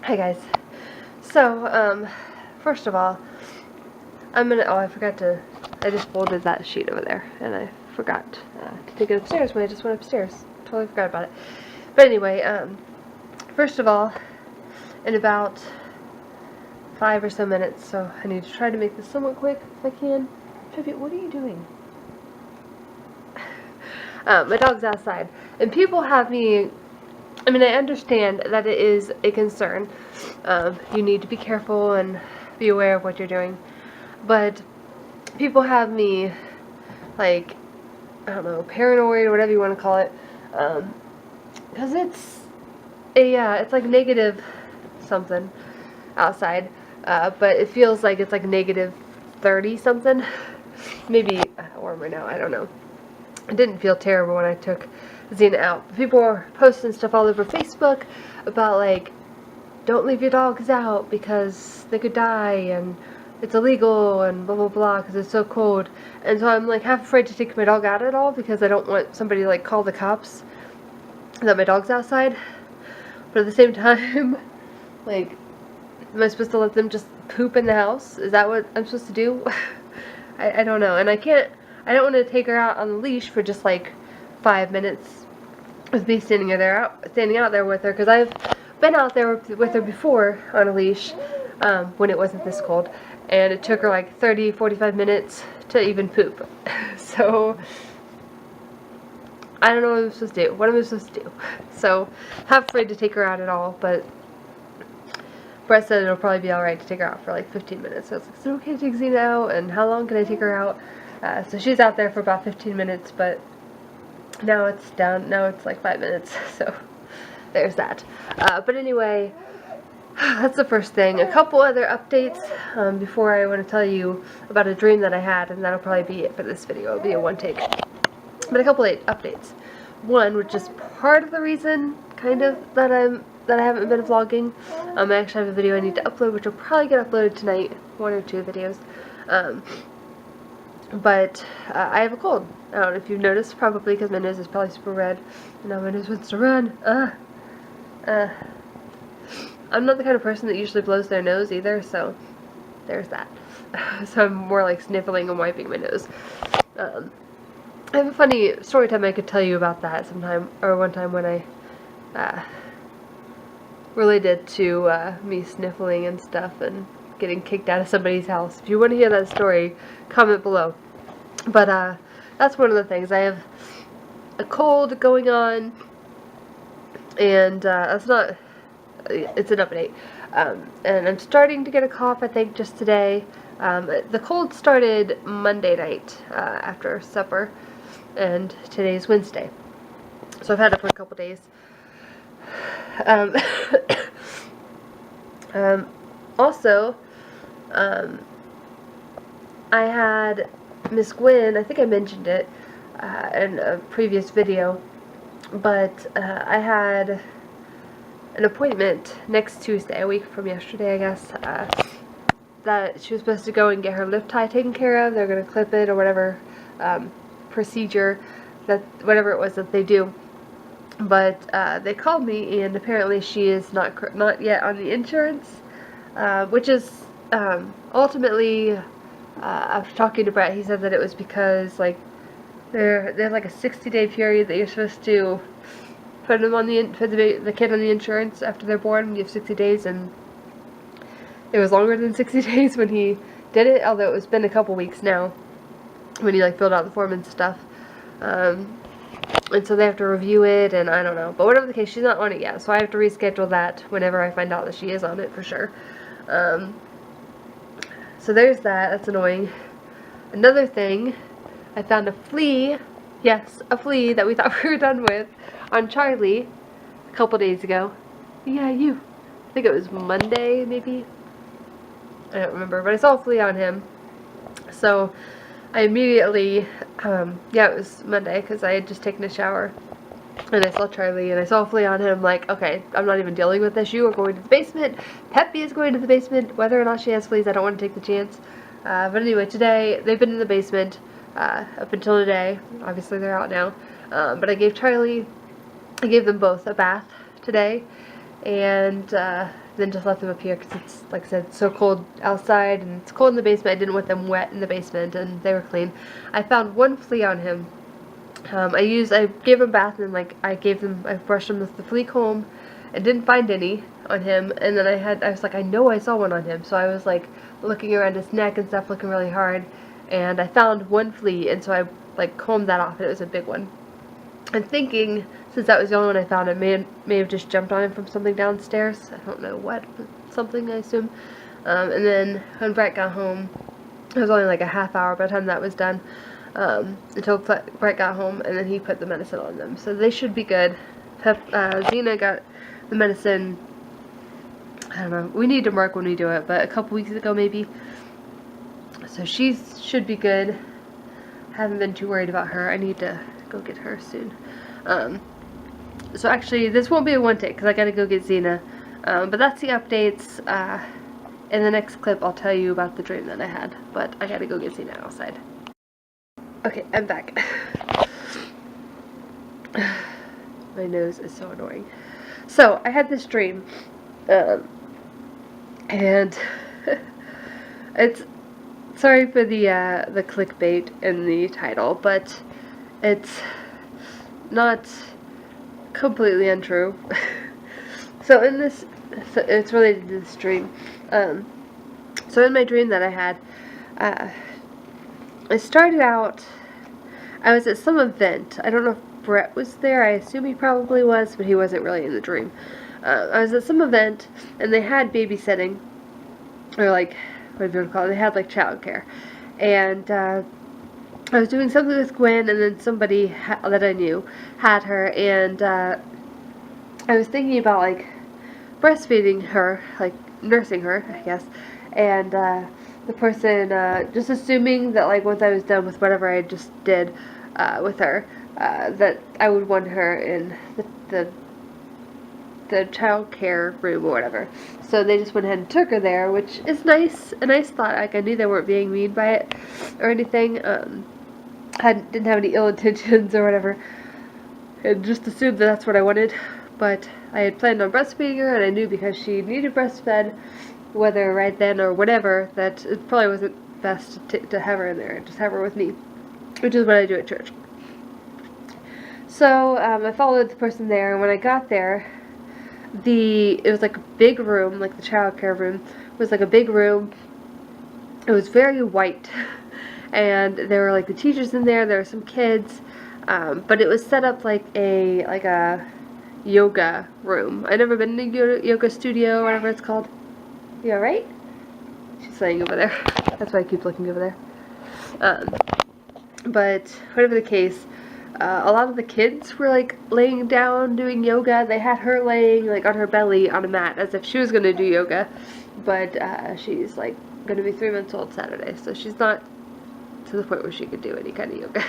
Hi guys. So, first of all, I just folded that sheet over there, and I forgot to take it upstairs when I just went upstairs. Totally forgot about it. But anyway, first of all, in about 5 or so minutes, so I need to try to make this somewhat quick if I can. Toby, what are you doing? My dog's outside, and people have me. I mean, I understand that it is a concern. You need to be careful and be aware of what you're doing. But people have me, like, I don't know, paranoid or whatever you want to call it. Because it's like negative something outside. But it feels like it's like negative 30 something. Maybe warmer now, I don't know. It didn't feel terrible when I took Xena out. People were posting stuff all over Facebook about, like, don't leave your dogs out because they could die and it's illegal and blah blah blah because it's so cold. And so I'm like half afraid to take my dog out at all because I don't want somebody to like call the cops that my dog's outside. But at the same time, like, am I supposed to let them just poop in the house? Is that what I'm supposed to do? I don't know. And I don't want to take her out on the leash for just like 5 minutes with me standing out there with her, because I've been out there with her before on a leash when it wasn't this cold, and it took her like 30-45 minutes to even poop. So I don't know what I'm supposed to do. What am I supposed to do? So I'm afraid to take her out at all, but Brett said it'll probably be alright to take her out for like 15 minutes. So I was like, is it okay to take Xena out? And how long can I take her out? So she's out there for about 15 minutes, but now it's down. Now it's like 5 minutes. So there's that. But anyway, that's the first thing. A couple other updates before I want to tell you about a dream that I had, and that'll probably be it for this video. It'll be a one take. But a couple updates. One, which is part of the reason, kind of, that I haven't been vlogging. I actually have a video I need to upload, which will probably get uploaded tonight. 1 or 2 videos. But I have a cold. I don't know if you've noticed, probably because my nose is probably super red. And now my nose wants to run. I'm not the kind of person that usually blows their nose either, so there's that. So I'm more like sniffling and wiping my nose. I have a funny story time I could tell you about that sometime, or one time when I related to me sniffling and stuff and getting kicked out of somebody's house. If you want to hear that story, comment below. But that's one of the things. I have a cold going on, and that's not, it's an update. And I'm starting to get a cough, I think, just today. The cold started Monday night after supper, and today's Wednesday. So I've had it for a couple days. Also, I had Miss Gwen, I think I mentioned it in a previous video, but I had an appointment next Tuesday, a week from yesterday, I guess, that she was supposed to go and get her lip tie taken care of. They're going to clip it or whatever procedure, whatever it was that they do. But they called me, and apparently she is not yet on the insurance, which is ultimately, after talking to Brett, he said that it was because like there's like a 60-day period that you're supposed to put them on put the kid on the insurance after they're born. You have 60 days, and it was longer than 60 days when he did it, although it's been a couple weeks now when he like filled out the form and stuff. And so they have to review it, and I don't know. But whatever the case, she's not on it yet, so I have to reschedule that whenever I find out that she is on it for sure. So there's that. That's annoying. Another thing, I found a flea. Yes, a flea that we thought we were done with on Charlie a couple days ago. Yeah, you. I think it was Monday, maybe. I don't remember, but I saw a flea on him. So I immediately, yeah, it was Monday, because I had just taken a shower, and I saw Charlie, and I saw a flea on him. Like, okay, I'm not even dealing with this. You are going to the basement. Peppy is going to the basement. Whether or not she has fleas, I don't want to take the chance. But anyway, today, they've been in the basement up until today. Obviously, they're out now. But I gave them both a bath today, and then just left them up here because it's, like I said, so cold outside and it's cold in the basement. I didn't want them wet in the basement, and they were clean. I found one flea on him. I gave him a bath, and I brushed him with the flea comb. I didn't find any on him, and then I was like, I know I saw one on him, so I was like looking around his neck and stuff, looking really hard, and I found one flea, and so I like combed that off, and it was a big one. I'm thinking, since that was the only one I found, it may have just jumped on him from something downstairs. I don't know what, something I assume. And then when Brett got home, it was only like a half hour by the time that was done. Until Brett got home, and then he put the medicine on them. So they should be good. Xena got the medicine, I don't know, we need to mark when we do it, but a couple weeks ago maybe. So she should be good. Haven't been too worried about her. I need to go get her soon. So actually, this won't be a one take because I gotta go get Xena. But that's the updates. In the next clip, I'll tell you about the dream that I had. But I gotta go get Xena outside. Okay, I'm back. My nose is so annoying. So, I had this dream, and it's, sorry for the clickbait in the title, but it's not completely untrue. So it's related to this dream. So in my dream that I had, I started out, I was at some event. I don't know if Brett was there. I assume he probably was, but he wasn't really in the dream. I was at some event, and they had babysitting, or like, what do you call it? They had like childcare. And I was doing something with Gwen, and then somebody that I knew had her, and I was thinking about like breastfeeding her, like nursing her, I guess, and the person, just assuming that like once I was done with whatever I just did with her, that I would want her in the child care room or whatever. So they just went ahead and took her there, which is nice, a nice thought. Like, I knew they weren't being mean by it or anything. Didn't have any ill intentions or whatever, and just assumed that that's what I wanted. But I had planned on breastfeeding her, and I knew because she needed breastfed, whether right then or whatever, that it probably wasn't best to have her in there and just have her with me, which is what I do at church. So I followed the person there, and when I got there, it was like a big room, like the child care room was like a big room. It was very white, and there were like the teachers in there. There were some kids, but it was set up like a yoga room. I've never been in a yoga studio, whatever it's called. You alright? She's laying over there. That's why I keep looking over there. But whatever the case, a lot of the kids were like laying down doing yoga. They had her laying like on her belly on a mat as if she was going to do yoga, but she's like going to be 3 months old Saturday, so she's not to the point where she could do any kind of yoga.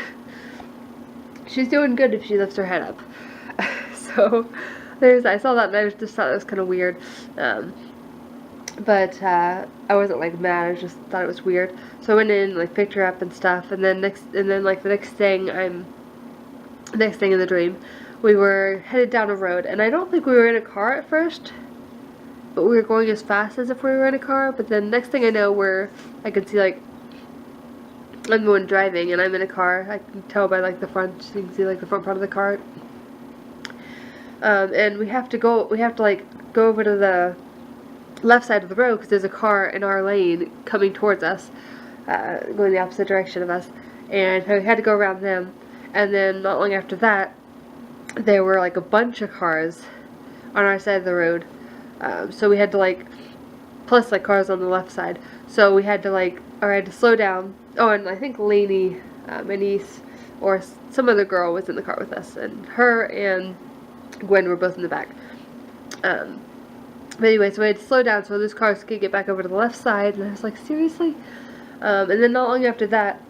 She's doing good if she lifts her head up. So I saw that, and I just thought it was kind of weird. But I wasn't like mad. I just thought it was weird. So I went in, like picked her up and stuff, and then like the next thing in the dream, we were headed down a road, and I don't think we were in a car at first, but we were going as fast as if we were in a car. But then next thing I know, I could see like I'm the one driving, and I'm in a car. I can tell by like the front. You can see like the front part of the car. And we have to like go over to the left side of the road because there's a car in our lane coming towards us, going the opposite direction of us, and so we had to go around them. And then not long after that, there were like a bunch of cars on our side of the road, so we had to like, plus like cars on the left side, so we had to like, or I had to slow down. Oh, and I think Lainey, my niece, or some other girl was in the car with us, and her and Gwen were both in the back. But anyway, so we had to slow down so those cars could get back over to the left side, and I was like, seriously? And then not long after that,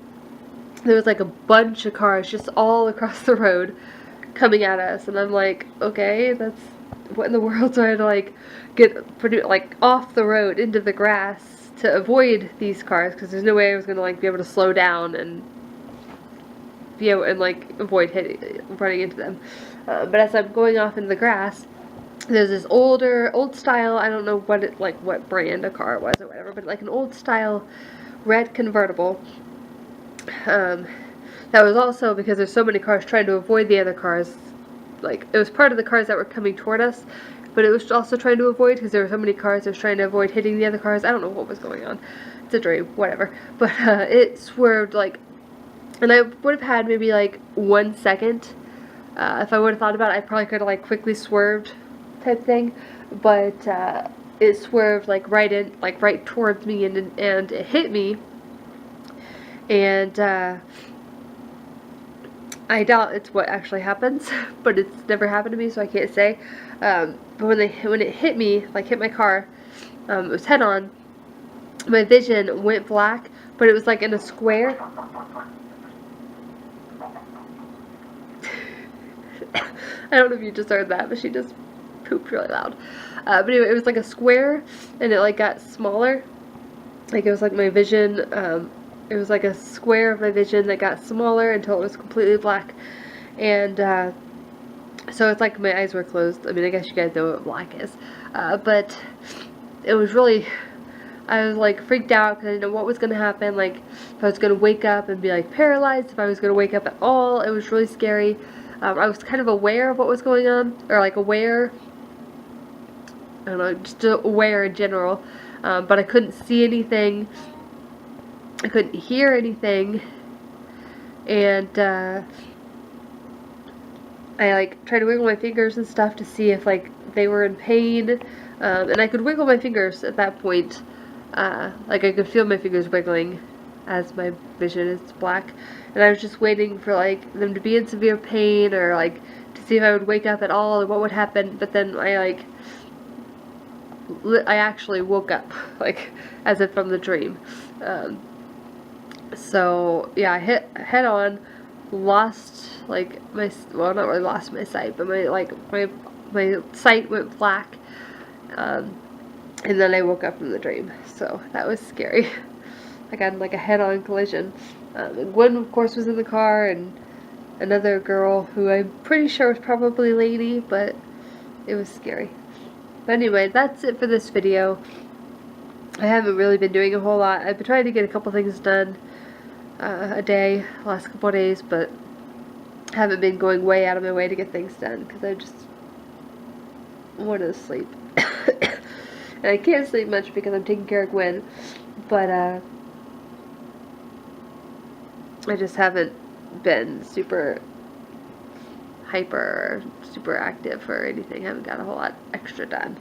there was like a bunch of cars just all across the road coming at us, and I'm like, okay, that's, what in the world? So I had to like get like off the road into the grass to avoid these cars, because there's no way I was gonna like be able to slow down and be able and like avoid running into them. But as I'm going off into the grass, there's this old style, I don't know what brand of car it was or whatever, but like an old style red convertible. That was also because there's so many cars trying to avoid the other cars. Like, it was part of the cars that were coming toward us, but it was also trying to avoid because there were so many cars. It was trying to avoid hitting the other cars. I don't know what was going on. It's a dream, whatever. But it swerved like, and I would have had maybe like 1 second. If I would have thought about it, I probably could have like quickly swerved, type thing. But it swerved like right towards me, and it hit me. And I doubt it's what actually happens, but it's never happened to me, so I can't say. But when it hit me, like hit my car, it was head on. My vision went black, but it was like in a square. I don't know if you just heard that, but she just pooped really loud. But anyway, it was like a square, and it like got smaller. Like it was like my vision. It was like a square of my vision that got smaller until it was completely black. And so it's like my eyes were closed. I mean, I guess you guys know what black is. But it was really, I was like freaked out because I didn't know what was going to happen. Like if I was going to wake up and be like paralyzed, if I was going to wake up at all. It was really scary. I was kind of aware of what was going on, or like aware, I don't know, just aware in general. But I couldn't see anything. I couldn't hear anything, and I like tried to wiggle my fingers and stuff to see if like they were in pain, and I could wiggle my fingers at that point, like I could feel my fingers wiggling as my vision is black, and I was just waiting for like them to be in severe pain, or like to see if I would wake up at all or what would happen. But then I actually woke up, like as if from the dream. So yeah, I hit head on, lost like well, not really lost my sight, but my sight went black, and then I woke up from the dream. So that was scary. I got in like a head-on collision. And Gwen, of course, was in the car, and another girl who I'm pretty sure was probably Lady, but it was scary. But anyway, that's it for this video. I haven't really been doing a whole lot. I've been trying to get a couple things done a day, last couple of days, but haven't been going way out of my way to get things done because I just want to sleep. And I can't sleep much because I'm taking care of Gwen, but I just haven't been super hyper or super active or anything. I haven't got a whole lot extra done.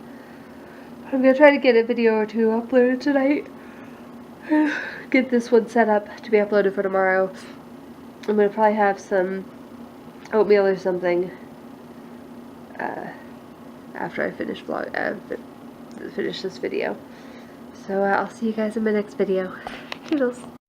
But I'm going to try to get a video or two uploaded tonight. Get this one set up to be uploaded for tomorrow. I'm going to probably have some oatmeal or something after I finish finish this video. So I'll see you guys in my next video. Toodles.